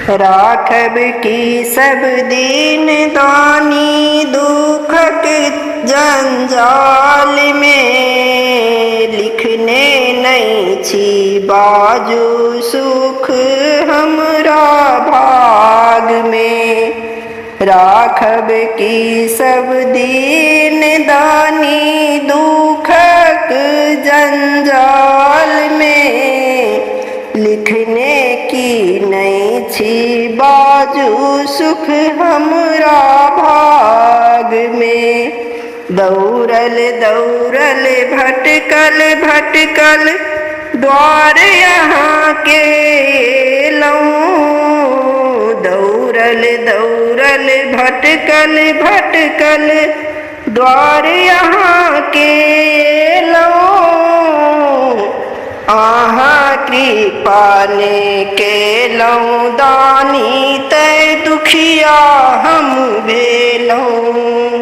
राखब की सब दीन दानी दुखक जंजाल में, लिखने नहीं छी बाजू सुख हमरा भाग में। राखब की सब दीन दानी दुखक जंजाल में, लिखने की नहीं छी बाजू सुख हमरा भाग में। दौड़ल दौड़ल भटकल भटकल द्वार यहाँ के लऊं, दौड़ल दौड़ल भटकल भटकल द्वार यहाँ के लऊं। आहा कृपा ने केलऊं दानी तै दुखिया हम भेलऊं।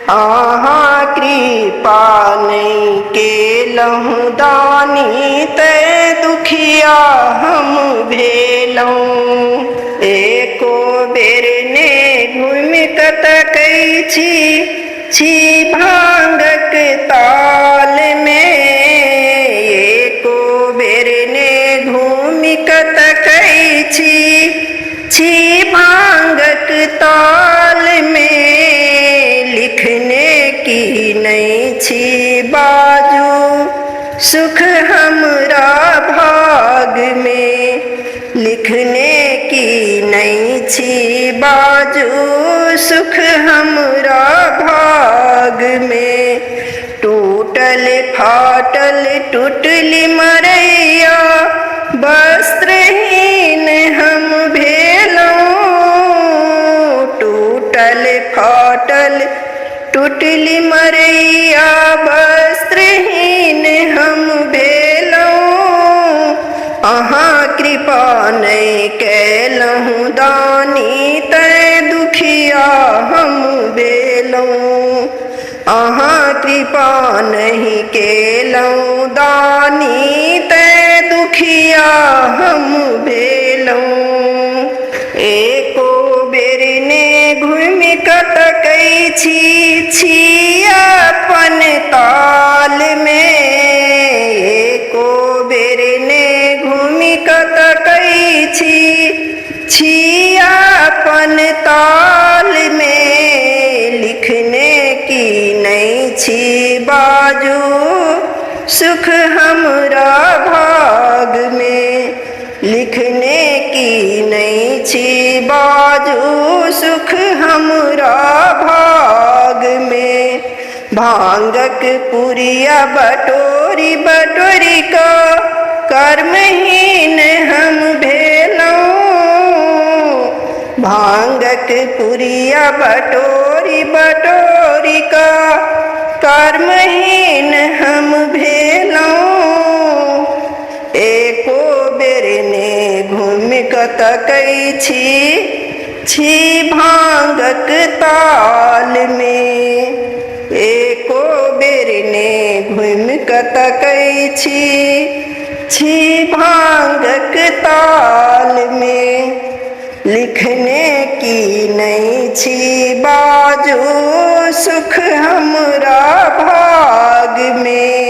आहा कृपा ने केलऊं दानी तै दुखिया हम भेलऊं। एको बेर ने घुमि कऽ तकै छी भांगक ताल में, एको बेर ने घुमि कऽ तकै छी भांगक ताल में। लिखने की नहीं छी बाजू सुख हमरा भाग में, लिखने की नहीं छी बाजू सुख हमरा भाग में। टूटल फाटल टूटली मरैया वस्त्रहीन हम भेलऊं, टूटल फाटल टूटली मरैया वस्त्रहीन हम भेलऊं। अहाँ कृपा नहीं केलऊं दानी तै दुखिया हम भेलऊं। अहाँ कृपा नहीं केलऊं दानी तै दुखिया हम भेलऊं। एको बेर ने घुमि कऽ तकै छी अपन ताल में, एको बेर ने घुमि कऽ तकै छी अपन ताल में। लिखने की नहीं छी बाजू सुख हमरा भाग में, लिखने की नहीं छी बाजू सुख हमरा भाग में। भांगक पुरिया बटोरी बटोरी का कर्महीन हम भेलऊं, भांगक पुरिया बटोरी बटोरी का कर्महीन हम भेलऊं। एको बेर ने घुमि कऽ तकै छी भांगक ताल में, एको बेर ने घुमि कऽ तकै छी भांगक ताल में। लिखने की नहीं छी बाजू सुख हमरा भाग में,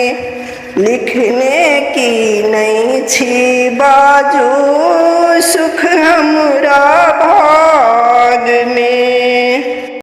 लिखने की नहीं छी बाजू सुख हमरा